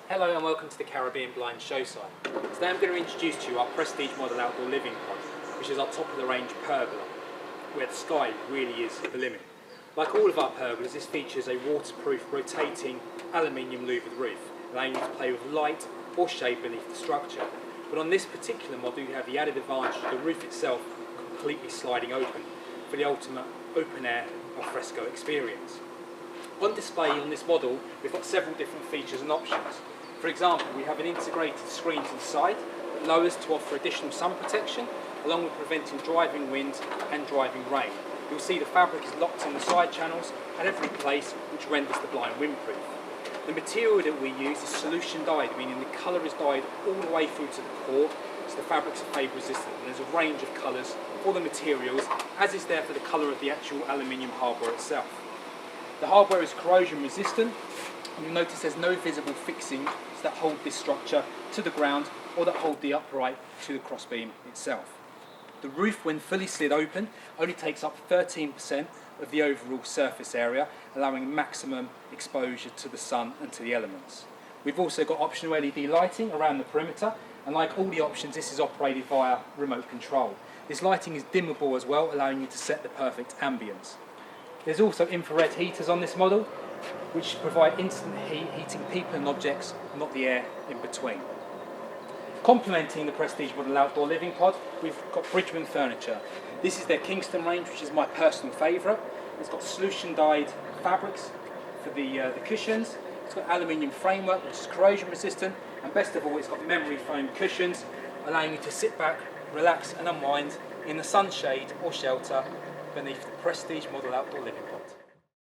Hello and welcome to the Caribbean Blind Show site. Today I'm going to introduce to you our Prestige Model Outdoor Living Pod, which is our top of the range pergola, where the sky really is the limit. Like all of our pergolas, this features a waterproof rotating aluminium louvered roof, allowing you to play with light or shade beneath the structure. But on this particular model you have the added advantage of the roof itself completely sliding open for the ultimate open air al fresco experience. On display on this model we've got several different features and options. For example, we have an integrated screen to the side that lowers to offer additional sun protection, along with preventing driving wind and driving rain. You'll see the fabric is locked in the side channels at every place, which renders the blind windproof. The material that we use is solution dyed, meaning the colour is dyed all the way through to the core, so the fabrics are fade resistant. And there's a range of colours for the materials, as is there for the colour of the actual aluminium hardware itself. The hardware is corrosion resistant, and you'll notice there's no visible fixings that hold this structure to the ground or that hold the upright to the crossbeam itself. The roof, when fully slid open, only takes up 13% of the overall surface area, allowing maximum exposure to the sun and to the elements. We've also got optional LED lighting around the perimeter, and like all the options, this is operated via remote control. This lighting is dimmable as well, allowing you to set the perfect ambience. There's also infrared heaters on this model, which provide instant heat, heating people and objects, not the air in between. Complementing the Prestige Model Outdoor Living Pod, we've got Bridgman furniture. This is their Kingston range, which is my personal favourite. It's got solution dyed fabrics for the cushions. It's got aluminium framework, which is corrosion resistant, and best of all, it's got memory foam cushions, allowing you to sit back, relax and unwind in the sunshade or shelter beneath the Prestige Model Outdoor Living Pod.